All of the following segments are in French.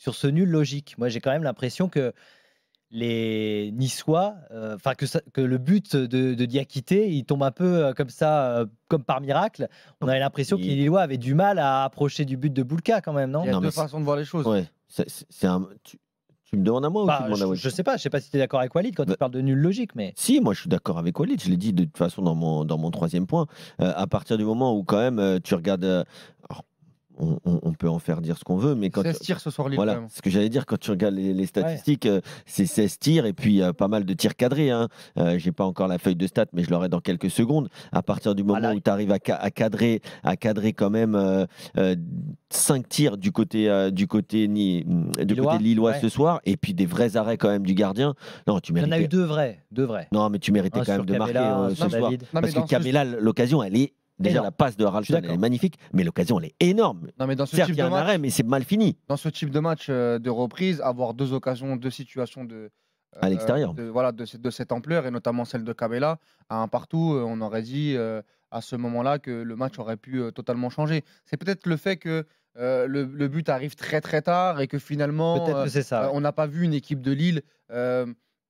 sur ce nul logique. Moi, j'ai quand même l'impression que les Niçois, que le but de Diakité, il tombe un peu comme ça, comme par miracle. On avait l'impression que les Lillois avaient du mal à approcher du but de Boulka quand même, non? Il y a deux façons de voir les choses. Ouais, tu me demandes à moi ou tu demandes à Walid? Je sais pas si tu es d'accord avec Walid quand tu parles de nul logique, mais... Si, moi je suis d'accord avec Walid, je l'ai dit de toute façon dans mon troisième point. À partir du moment où quand même tu regardes... alors, on peut en faire dire ce qu'on veut, mais quand 16 tirs ce soir, Lille. voilà, ce que j'allais dire, quand tu regardes les statistiques, c'est 16 tirs et puis pas mal de tirs cadrés. Hein. J'ai pas encore la feuille de stats, mais je l'aurai dans quelques secondes. À partir du moment où tu arrives à cadrer quand même 5 tirs du côté lillois ce soir, et puis des vrais arrêts quand même du gardien. Non, tu méritais... Il y en a eu deux vrais. Non, mais tu méritais quand même de marquer ce soir. Parce que Cabella, l'occasion, elle est... Déjà, la passe de Haraldsson, elle est magnifique, mais l'occasion, elle est énorme. Non, mais dans ce Certes, type il y a de un arrêt, mais c'est mal fini. Dans ce type de match de reprise, avoir deux occasions, deux situations à l'extérieur, de cette ampleur, et notamment celle de Cabella, à un partout, on aurait dit à ce moment-là que le match aurait pu totalement changer. C'est peut-être le fait que le but arrive très très tard et que finalement, on n'a pas vu une équipe de Lille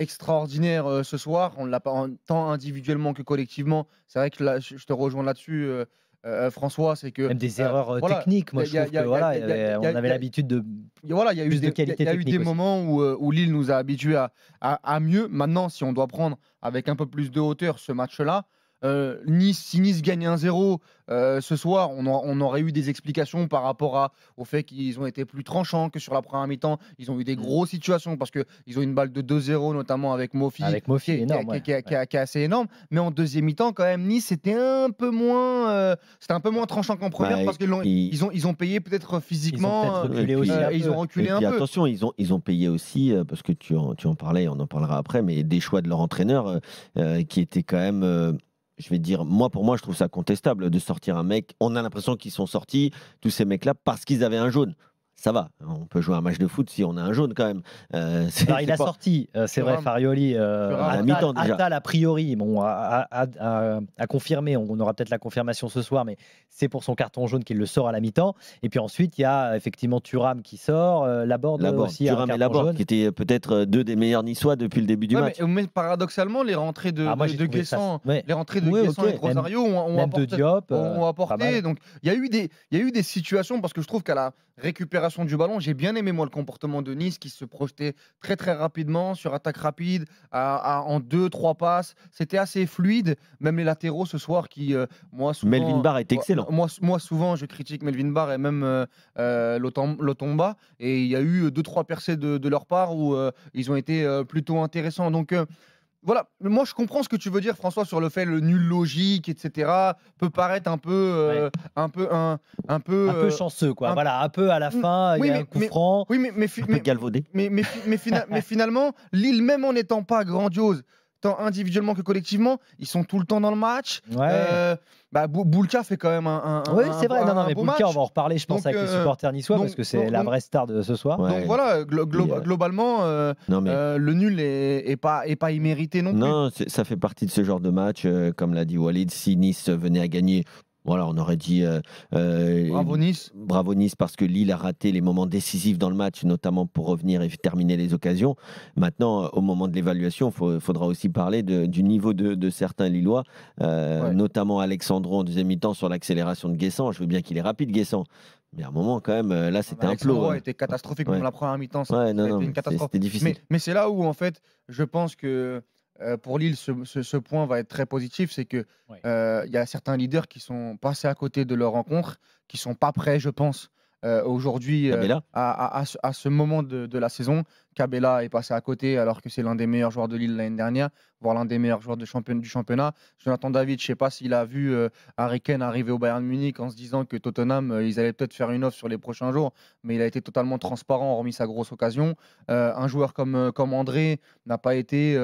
extraordinaire ce soir. On ne l'a pas tant individuellement que collectivement. C'est vrai que là, je te rejoins là-dessus, François. C'est que même des erreurs techniques. Moi, je trouve que on avait l'habitude de il y a eu des moments où Lille nous a habitués à mieux. Maintenant, si on doit prendre avec un peu plus de hauteur ce match-là, si Nice gagne 1-0 ce soir, on aurait eu des explications par rapport au fait qu'ils ont été plus tranchants que sur la première mi-temps. Ils ont eu des grosses situations parce qu'ils ont une balle de 2-0, notamment avec Mofi, qui est assez énorme. Mais en deuxième mi-temps, quand même, Nice, c'était un peu moins tranchant qu'en première, parce qu'ils ont payé peut-être physiquement. Ils ont reculé un peu. Attention, ils ont payé aussi, parce que tu en parlais, on en parlera après, mais des choix de leur entraîneur qui étaient quand même... je vais dire, pour moi, je trouve ça contestable de sortir un mec. On a l'impression qu'ils sont sortis, tous ces mecs-là, parce qu'ils avaient un jaune. Ça va, on peut jouer un match de foot si on a un jaune quand même. Alors, il a sorti, c'est vrai, Farioli, à la mi-temps déjà. Attal, a priori, a confirmé, on aura peut-être la confirmation ce soir, mais c'est pour son carton jaune qu'il le sort à la mi-temps. Et puis ensuite, il y a effectivement Thuram qui sort, Laborde aussi. Thuram et Laborde, qui étaient peut-être deux des meilleurs Niçois depuis le début du match. Mais paradoxalement, les rentrées de Guessant et de Rosario ont apporté. Donc, il y a eu des situations, parce que je trouve qu'à la récupération du ballon, j'ai bien aimé moi le comportement de Nice qui se projetait très très rapidement sur attaque rapide en 2-3 passes. C'était assez fluide. Même les latéraux ce soir qui moi souvent, Melvin Barr est excellent. Moi souvent je critique Melvin Barr et même Lotomba, et il y a eu 2-3 percées de leur part où ils ont été plutôt intéressants. Donc voilà, moi je comprends ce que tu veux dire, François, sur le fait le nul logique, etc. peut paraître un peu chanceux, quoi. Voilà, un peu à la fin, il y a un coup franc. Oui, mais galvaudé. Mais finalement, Lille, même en n'étant pas grandiose, tant individuellement que collectivement, ils sont tout le temps dans le match. Boulka fait quand même oui, c'est vrai. Mais Boulka, on va en reparler, je pense, avec les supporters niçois, parce que c'est la vraie star de ce soir. Donc voilà, globalement, le nul est pas immérité non plus. Non, ça fait partie de ce genre de match, comme l'a dit Walid. Si Nice venait à gagner, voilà, on aurait dit bravo Nice. Bravo Nice, parce que Lille a raté les moments décisifs dans le match, notamment pour revenir et terminer les occasions. Maintenant, au moment de l'évaluation, il faudra aussi parler du niveau de certains Lillois, notamment Alexandro en deuxième mi-temps sur l'accélération de Guessant. Je veux bien qu'il est rapide, Guessant. Mais à un moment, quand même, là, c'était un plot. Alexandro était catastrophique, même la première mi-temps. C'était une catastrophe. C'était difficile. Mais c'est là où, en fait, je pense que pour Lille, ce point va être très positif. C'est qu'il y a certains leaders qui sont passés à côté de leur rencontre, qui ne sont pas prêts, je pense, aujourd'hui à ce moment de la saison. Cabella est passé à côté alors que c'est l'un des meilleurs joueurs de Lille l'année dernière, voire l'un des meilleurs joueurs du championnat. Jonathan David, je ne sais pas s'il a vu Harry Kane arriver au Bayern Munich en se disant que Tottenham, ils allaient peut-être faire une offre sur les prochains jours, mais il a été totalement transparent, hormis sa grosse occasion. Un joueur comme André n'a pas été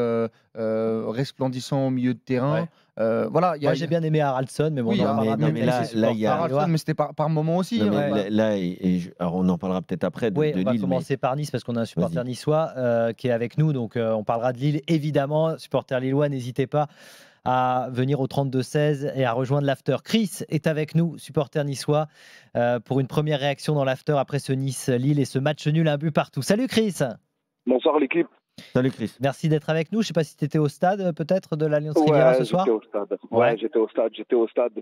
resplendissant au milieu de terrain. Moi, j'ai bien aimé Haraldsson, mais bon, mais c'était par moment aussi. Alors on en parlera peut-être après de on Lille. va commencer par Nice, parce qu'on a un supporter niçois qui est avec nous, donc on parlera de Lille évidemment. Supporters lillois, n'hésitez pas à venir au 32-16 et à rejoindre l'after. Chris est avec nous, supporter niçois, pour une première réaction dans l'after après ce Nice-Lille et ce match nul, un but partout. Salut Chris. Bonsoir l'équipe. Salut Chris. Merci d'être avec nous. Je ne sais pas si tu étais au stade peut-être de l'Alliance Riviera ce soir. J'étais au stade.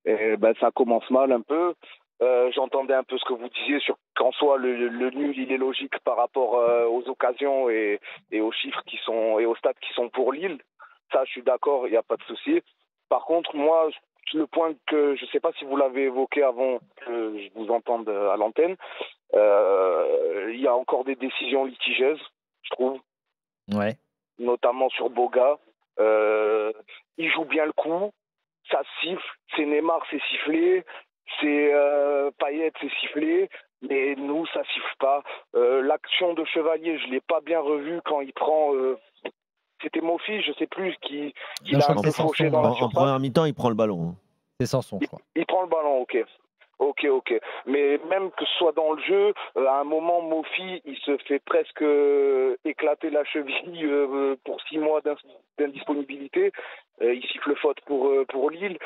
Et ça commence mal un peu. J'entendais un peu ce que vous disiez sur qu'en soi le nul il est logique par rapport aux occasions et aux chiffres et aux stats qui sont pour Lille. Ça, je suis d'accord, il n'y a pas de souci. Par contre, moi, le point que je ne sais pas si vous l'avez évoqué avant que je vous entende à l'antenne, il y a encore des décisions litigieuses, je trouve. Ouais. Notamment sur Boga. Il joue bien le coup, ça siffle, c'est Neymar, c'est sifflé, c'est Payet, c'est sifflé, mais nous, ça siffle pas. L'action de Chevalier, je l'ai pas bien revue quand il prend... c'était Mofi, je sais plus, qui a un peu fauché dans la surface. En première mi-temps, il prend le ballon. C'est Sanson, je crois. Il prend le ballon, ok. Mais même que ce soit dans le jeu, à un moment, Mofi, il se fait presque éclater la cheville pour 6 mois d'indisponibilité. Il siffle faute pour Lille.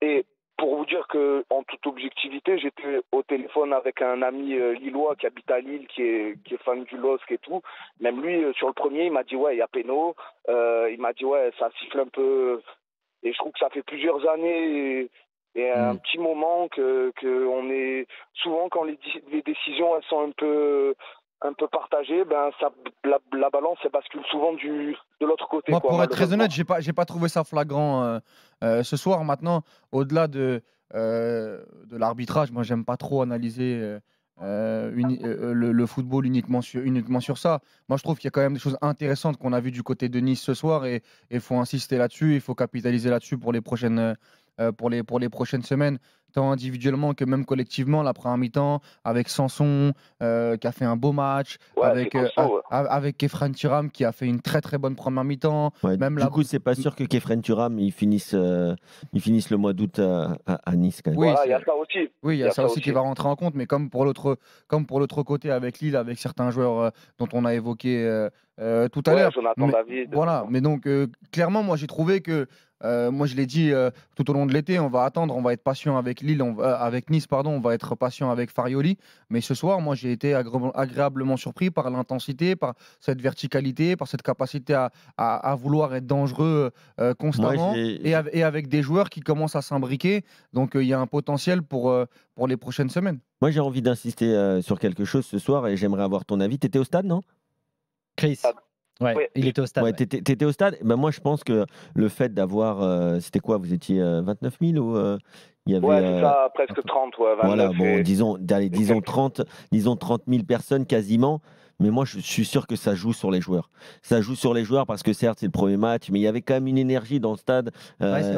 Et pour vous dire que, en toute objectivité, j'étais au téléphone avec un ami lillois qui habite à Lille, qui est fan du LOSC et tout. Même lui, sur le premier, il m'a dit ouais, il y a péno. Il m'a dit ouais, ça siffle un peu. Et je trouve que ça fait plusieurs années et un petit moment que on est souvent quand les décisions elles sont un peu partagées, la balance elle bascule souvent de l'autre côté. Moi, pour être très honnête, j'ai pas trouvé ça flagrant ce soir. Maintenant, au-delà de l'arbitrage, moi j'aime pas trop analyser le football uniquement sur ça. Moi, je trouve qu'il y a quand même des choses intéressantes qu'on a vues du côté de Nice ce soir et il faut insister là-dessus, il faut capitaliser là-dessus pour les prochaines semaines, tant individuellement que même collectivement. La première mi-temps avec Sanson qui a fait un beau match, avec Kefren Turam qui a fait une très très bonne première mi-temps. Du coup, c'est pas sûr que Kefren Turam il finisse le mois d'août à Nice quand même. Oui, il y a ça aussi. Oui, il y a ça aussi qui va rentrer en compte, mais comme pour l'autre côté avec Lille, avec certains joueurs dont on a évoqué tout à l'heure. Mais donc clairement, moi j'ai trouvé que moi je l'ai dit tout au long de l'été, on va attendre, on va être patient avec avec Nice, on va être patient avec Farioli. Mais ce soir, moi j'ai été agréablement surpris par l'intensité, par cette verticalité, par cette capacité à vouloir être dangereux constamment, et avec des joueurs qui commencent à s'imbriquer. Donc il y a un potentiel pour les prochaines semaines. Moi j'ai envie d'insister sur quelque chose ce soir et j'aimerais avoir ton avis. Tu étais au stade, non, Chris? Ouais, il était au stade. Ouais, t'étais au stade. Ben moi, je pense que le fait d'avoir, c'était quoi? Vous étiez 29 000 ou il y avait c'est ça, presque 30, 29. Voilà, bon, disons 30 000 personnes quasiment. Mais moi, je suis sûr que ça joue sur les joueurs. Ça joue sur les joueurs parce que certes, c'est le premier match, mais il y avait quand même une énergie dans le stade.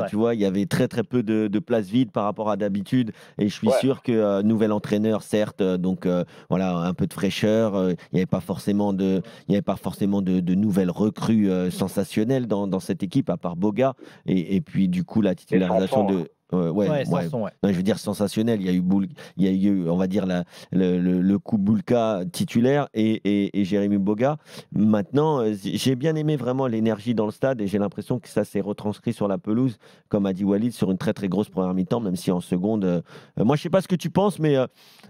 Tu vois, il y avait très très peu de places vides par rapport à d'habitude. Et je suis sûr que nouvel entraîneur, certes, donc voilà, un peu de fraîcheur. Il n'y avait pas forcément de nouvelles recrues sensationnelles dans cette équipe, à part Boga. Et puis du coup, la titularisation de Sanson. Non, je veux dire sensationnel. Il y a eu, on va dire, le coup Boulka titulaire et Jérémy Boga. Maintenant, j'ai bien aimé vraiment l'énergie dans le stade et j'ai l'impression que ça s'est retranscrit sur la pelouse, comme a dit Walid, sur une très très grosse première mi-temps, même si en seconde. Moi, je sais pas ce que tu penses, mais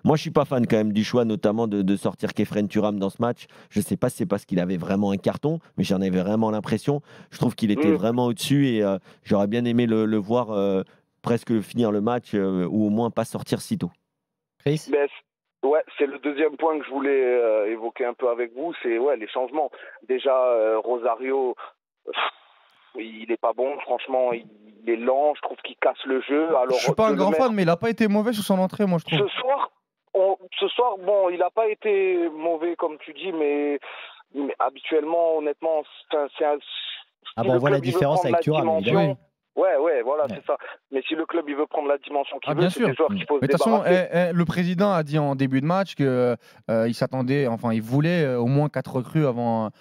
moi, je suis pas fan quand même du choix, notamment de sortir Kefren Turam dans ce match. Je sais pas si c'est parce qu'il avait vraiment un carton, mais j'en avais vraiment l'impression. Je trouve qu'il était vraiment au-dessus et j'aurais bien aimé le voir. Presque finir le match ou au moins pas sortir si tôt. Chris ? C'est le deuxième point que je voulais évoquer un peu avec vous, c'est les changements. Déjà, Rosario, il est pas bon, franchement, il est lent, je trouve qu'il casse le jeu. Alors, je suis pas un grand fan, mais il a pas été mauvais sur son entrée, moi je trouve. Ce soir, bon, il a pas été mauvais comme tu dis, mais habituellement, honnêtement, on voit la différence avec Thuram, évidemment. Voilà, c'est ça. Mais si le club il veut prendre la dimension qu'il veut, c'est des joueurs qui posent des de toute façon, le président a dit en début de match que il s'attendait, il voulait au moins 4 recrues avant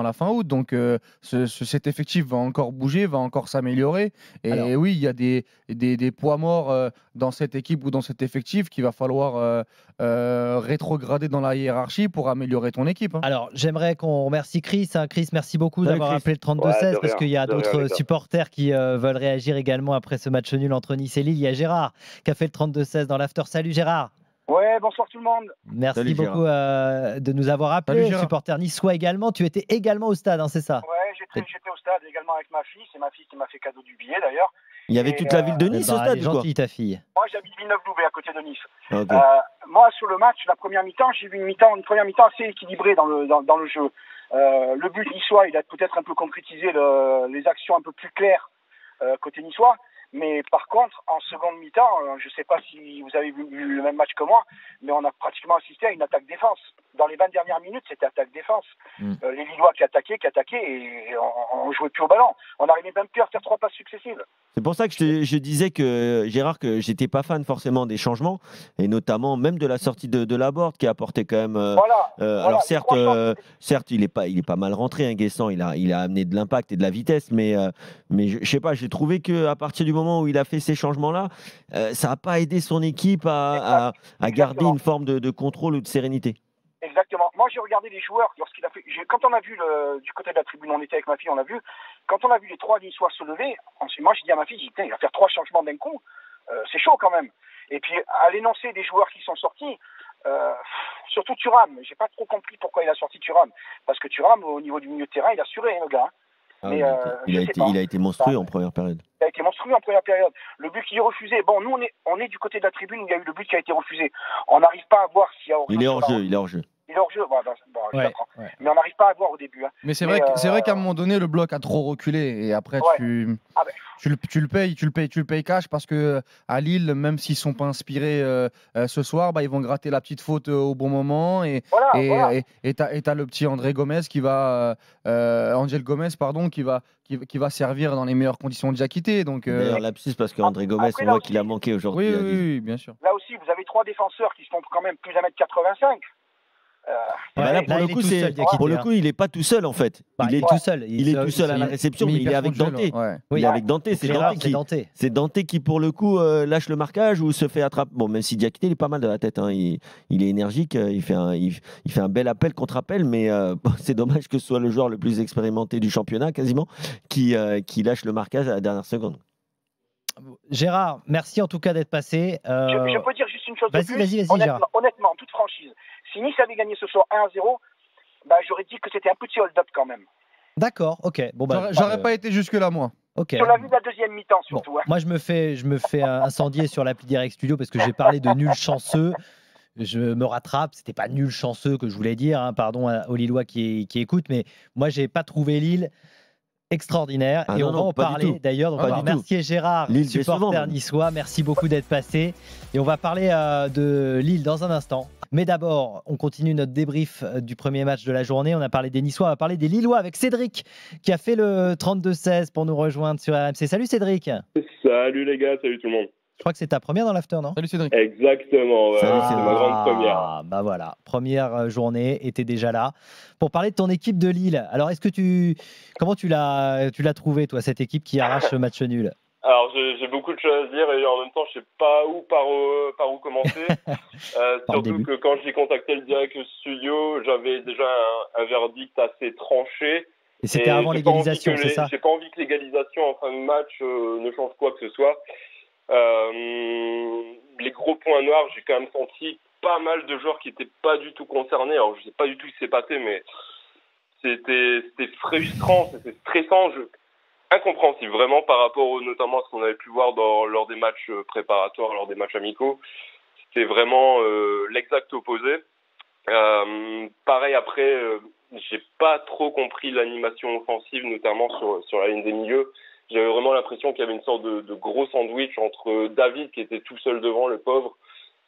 la fin août. Donc cet effectif va encore bouger, va encore s'améliorer. Et oui, il y a des poids morts dans cette équipe ou dans cet effectif qu'il va falloir rétrograder dans la hiérarchie pour améliorer ton équipe. Hein. Alors, j'aimerais qu'on remercie Chris. Chris, merci beaucoup d'avoir appelé le 32-16 parce qu'il y a d'autres supporters qui veulent réagir également après ce match nul entre Nice et Lille. Il y a Gérard qui a fait le 32-16 dans l'after. Salut Gérard. Ouais, bonsoir tout le monde. Merci beaucoup de nous avoir appelé. Supporter niçois également. Tu étais également au stade, hein, c'est ça? Ouais, j'étais au stade également avec ma fille. C'est ma fille qui m'a fait cadeau du billet d'ailleurs. Il y avait toute la ville de Nice au stade, elle est gentille, ta fille. Moi, j'habite Villeneuve-Loubet à côté de Nice. Okay. Moi, sur le match, la première mi-temps, j'ai vu une première mi-temps assez équilibrée dans le jeu. Le but niçois, il a peut-être un peu concrétisé les actions un peu plus claires côté niçois. Mais par contre, en seconde mi-temps, je ne sais pas si vous avez vu le même match que moi, mais on a pratiquement assisté à une attaque-défense. Dans les 20 dernières minutes, c'était attaque-défense. Les Lillois qui attaquaient et on jouait plus au ballon. On n'arrivait même plus à faire 3 passes successives. C'est pour ça que je disais que Gérard, que j'étais pas fan forcément des changements, et notamment même de la sortie de Laborde qui a apporté quand même. Alors certes, il est pas mal rentré, hein, Guessant, il a amené de l'impact et de la vitesse, mais je sais pas, j'ai trouvé que à partir du moment où il a fait ces changements-là, ça n'a pas aidé son équipe à garder une forme de contrôle ou de sérénité. Exactement. Moi, j'ai regardé les joueurs lorsqu'il a fait. Quand on a vu du côté de la tribune, on était avec ma fille, on a vu. Quand on a vu les 3 Niçois se lever, moi, j'ai dit à ma fille, il va faire 3 changements d'un coup. C'est chaud quand même. Et puis, à l'énoncé des joueurs qui sont sortis, surtout Thuram. J'ai pas trop compris pourquoi il a sorti Thuram. Parce que Thuram, au niveau du milieu de terrain, il a assuré, hein, le gars. Mais, il a été monstrueux en première période. Il a été monstrueux en première période. Le but qui est refusé. Bon, nous, on est du côté de la tribune où il y a eu le but qui a été refusé. On n'arrive pas à voir s'il y a hors-jeu. Il est hors-jeu. Il est hors-jeu. Je comprends. Ouais. Mais on n'arrive pas à voir au début. Hein. Mais c'est vrai qu'à un moment donné, le bloc a trop reculé. Et après, tu le payes cash parce que à Lille, même s'ils ne sont pas inspirés ce soir, ils vont gratter la petite faute au bon moment. Et t'as le petit Angel Gomez qui va servir dans les meilleures conditions de Diakité. D'ailleurs, lapsus parce qu'André Gomez, on voit qu'il a manqué aujourd'hui. Oui, bien sûr. Là aussi, vous avez 3 défenseurs qui font quand même plus d'1 m 85. Pour le coup, il n'est pas tout seul en fait. Il est tout seul. Il est tout seul à la réception, mais il est avec Dante. Il est avec Dante. C'est Dante qui, pour le coup, lâche le marquage ou se fait attraper. Bon, même si Diakité, il est pas mal de la tête. Hein. Il est énergique. Il fait un bel appel contre appel, mais c'est dommage que ce soit le joueur le plus expérimenté du championnat, quasiment, qui lâche le marquage à la dernière seconde. Gérard, merci en tout cas d'être passé. Je peux dire juste une chose de plus. Vas-y, Gérard. Honnêtement, en toute franchise, si Nice avait gagné ce soir 1-0, j'aurais dit que c'était un petit hold-up quand même. D'accord, ok. Bon, j'aurais pas été jusque-là, moi. Okay. Sur la vue de la deuxième mi-temps, surtout. Bon, moi, je me fais incendier sur l'appli Direct Studio parce que j'ai parlé de nul chanceux. Je me rattrape, c'était pas nul chanceux que je voulais dire, hein, pardon aux Lillois qui écoutent, mais moi, j'ai pas trouvé Lille extraordinaire et on va en parler d'ailleurs. Donc, on va remercier Gérard, supporter niçois. Merci beaucoup d'être passé et on va parler de Lille dans un instant. Mais d'abord, on continue notre débrief du premier match de la journée. On a parlé des Niçois, on va parler des Lillois avec Cédric qui a fait le 32-16 pour nous rejoindre sur RMC. Salut Cédric. Salut les gars, salut tout le monde. Je crois que c'est ta première dans l'after, non? Salut Cédric. Exactement, ouais. C'est ma grande première. Bah voilà, première journée, et t'es déjà là. Pour parler de ton équipe de Lille, alors comment tu l'as trouvé, toi, cette équipe qui arrache ce match nul? Alors j'ai beaucoup de choses à dire et en même temps je sais pas par où commencer. Surtout que quand j'ai contacté le direct studio, j'avais déjà un verdict assez tranché. Et c'était avant l'égalisation, c'est ça? J'ai pas envie que l'égalisation en fin de match ne change quoi que ce soit. Les gros points noirs, j'ai quand même senti pas mal de joueurs qui n'étaient pas du tout concernés. Alors je sais pas du tout ce qui s'est passé, mais c'était frustrant, c'était stressant, incompréhensible vraiment par rapport notamment à ce qu'on avait pu voir lors des matchs préparatoires, lors des matchs amicaux. C'était vraiment l'exact opposé. Pareil après, j'ai pas trop compris l'animation offensive, notamment sur la ligne des milieux. J'avais vraiment l'impression qu'il y avait une sorte de gros sandwich entre David qui était tout seul devant, le pauvre,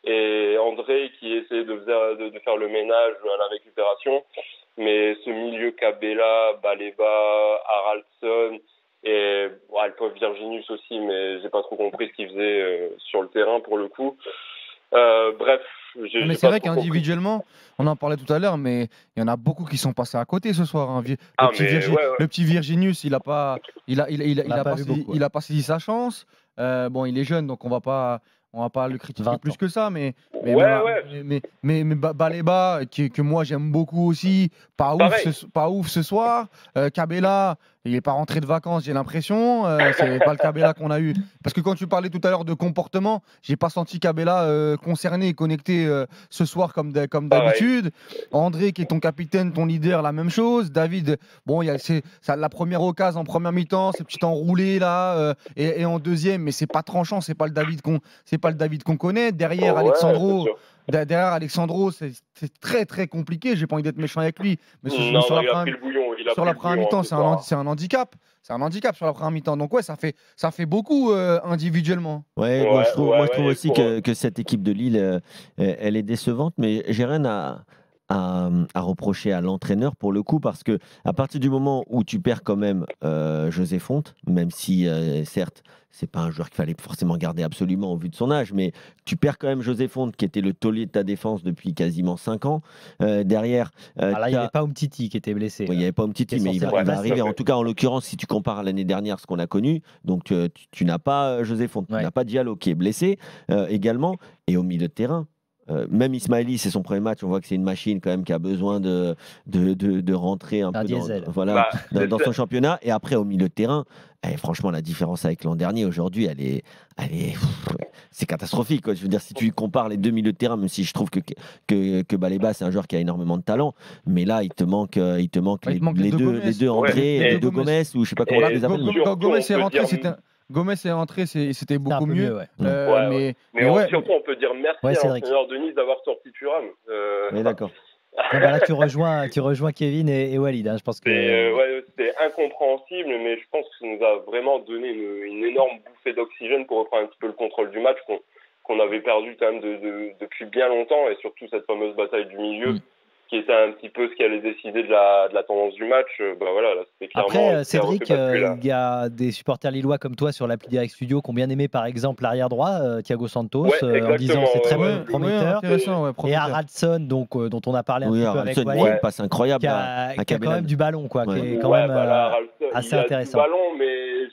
et André qui essayait de faire le ménage à la récupération. Mais ce milieu Cabella, Baleba, Haraldson et le pauvre Virginius aussi, mais j'ai pas trop compris ce qu'il faisait sur le terrain pour le coup. Bref. Mais c'est vrai qu'individuellement, on en parlait tout à l'heure, mais il y en a beaucoup qui sont passés à côté ce soir. Hein. Le petit Virginius, il a pas saisi sa chance. Bon, il est jeune, donc on va pas on va pas le critiquer plus que ça, mais Baleba, que moi j'aime beaucoup aussi, pas ouf ce soir. Cabella, il n'est pas rentré de vacances, j'ai l'impression. C'est pas le Cabella qu'on a eu. Parce que quand tu parlais tout à l'heure de comportement, j'ai pas senti Cabella concerné et connecté ce soir comme d'habitude. André, qui est ton capitaine, ton leader, la même chose. David, bon, c'est la première occasion en première mi-temps, c'est petit enroulé là, et en deuxième, mais c'est pas tranchant, c'est pas le David qu'on connaît. Derrière Alexandro, c'est très très compliqué. J'ai pas envie d'être méchant avec lui, mais sur la première mi-temps, c'est un handicap. C'est un handicap sur la première mi-temps. Donc ouais, ça fait beaucoup individuellement. Ouais, moi je trouve aussi que cette équipe de Lille, elle est décevante, mais j'ai rien à reprocher à l'entraîneur pour le coup, parce que à partir du moment où tu perds quand même José Fonte, même si certes c'est pas un joueur qu'il fallait forcément garder absolument au vu de son âge, mais tu perds quand même José Fonte qui était le taulier de ta défense depuis quasiment 5 ans. Derrière, là il n'y avait pas Umtiti qui était blessé. Oui, il n'y avait pas Umtiti, mais il va arriver. En tout cas, en l'occurrence, si tu compares à l'année dernière ce qu'on a connu, donc tu n'as pas José Fonte, tu n'as pas Diallo qui est blessé également, et au milieu de terrain. Même Ismaili, c'est son premier match, on voit que c'est une machine quand même qui a besoin de rentrer un peu dans son championnat. Et après, au milieu de terrain, franchement, la différence avec l'an dernier, aujourd'hui, c'est catastrophique, quoi. Je veux dire, si tu compares les deux milieux de terrain, même si je trouve que Baleba, c'est un joueur qui a énormément de talent, mais là, il te manque les deux André, les deux Gomez, ou je sais pas comment on les appelle. Gomez est rentré, Gomez est entré, c'était beaucoup mieux. Mais surtout, on peut dire merci à l'entraîneur de Nice d'avoir sorti Thuram. Oui, d'accord. Là, tu rejoins Kevin et Walid. Je pense que c'était incompréhensible, mais je pense que ça nous a vraiment donné une énorme bouffée d'oxygène pour reprendre un petit peu le contrôle du match qu'on avait perdu quand même depuis bien longtemps, et surtout cette fameuse bataille du milieu. Qui était un petit peu ce qui allait décider de la tendance du match. Là, c'était clairement. Après, Cédric, il y a des supporters lillois comme toi sur l'appli Direct Studio qui ont bien aimé, par exemple, l'arrière droit, Thiago Santos, en disant c'est très prometteur. Et Haraldsson, dont on a parlé un petit peu avec Walid, il passe incroyable, qui a quand même du ballon, quoi, qui est quand même assez intéressant. Du ballon, mais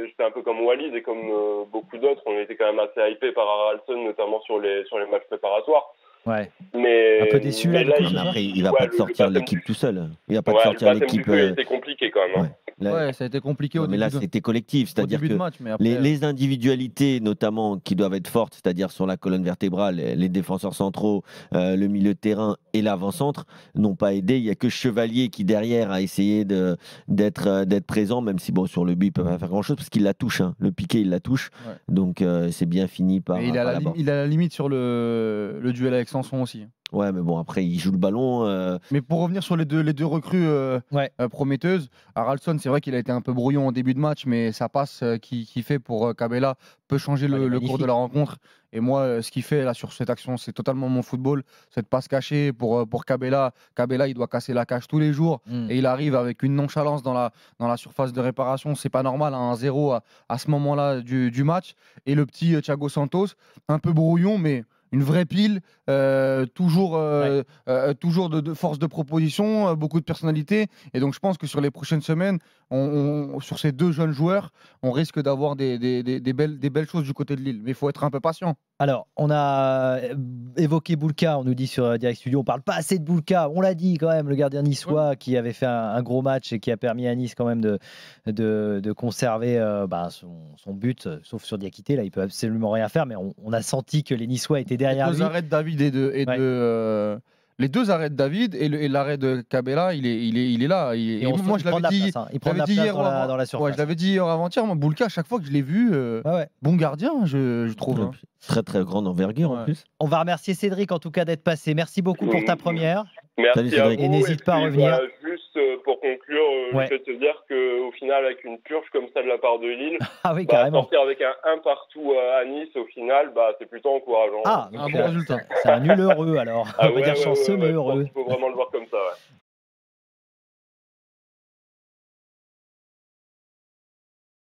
j'étais un peu comme Walid et comme beaucoup d'autres, on était quand même assez hypé par Haraldsson, notamment sur les matchs préparatoires. Ouais. Mais un peu déçu là. Après, il va pas te sortir l'équipe tout seul. Il va pas te sortir l'équipe. C'était compliqué quand même. Ça a été compliqué au début. Mais là, c'était collectif, c'est-à-dire que match, les individualités, notamment, qui doivent être fortes, c'est-à-dire sur la colonne vertébrale, les défenseurs centraux, le milieu de terrain et l'avant-centre, n'ont pas aidé. Il y a que Chevalier qui derrière a essayé d'être présent, même si sur le but il peut pas faire grand-chose parce qu'il la touche. Le piqué, il la touche. Donc c'est bien fini par. Il a la limite sur le duel avec Sanson aussi. Ouais, mais bon, après, il joue le ballon. Mais pour revenir sur les deux recrues prometteuses, Haraldsson, c'est vrai qu'il a été un peu brouillon en début de match, mais sa passe qui fait pour Cabella peut changer le cours de la rencontre. Et moi, ce qu'il fait là sur cette action, c'est totalement mon football. Cette passe cachée pour Cabella. Cabella, il doit casser la cage tous les jours. Et il arrive avec une nonchalance dans la surface de réparation. C'est pas normal, 1-0 à ce moment-là du match. Et le petit Thiago Santos, un peu brouillon, mais une vraie pile, toujours de force de proposition, beaucoup de personnalité. Et donc je pense que sur les prochaines semaines, sur ces deux jeunes joueurs, on risque d'avoir des belles choses du côté de Lille. Mais il faut être un peu patient. Alors, on a évoqué Boulka, on nous dit sur Direct Studio, on parle pas assez de Boulka, on l'a dit quand même, le gardien niçois qui avait fait un gros match et qui a permis à Nice quand même de conserver son but, sauf sur Diakité, là il peut absolument rien faire, mais on a senti que les Niçois étaient derrière lui. Les arrêts de David les deux arrêts de David et l'arrêt de Cabella, il est là. Moi, je l'avais dit, il prend de la place dans la surface. Je l'avais dit hier avant-hier, moi, Boulka, à chaque fois que je l'ai vu, bon gardien, je trouve. Très très grande envergure en plus. On va remercier Cédric en tout cas d'être passé. Merci beaucoup pour ta première. Merci à vous. Et n'hésite pas à revenir. Juste pour conclure, je vais te dire qu'au final, avec une purge comme ça de la part de Lille, sortir avec un partout à Nice, au final, c'est plutôt encourageant. Un bon résultat. C'est un nul heureux alors. On va dire chanceux mais heureux. Il faut vraiment le voir comme ça.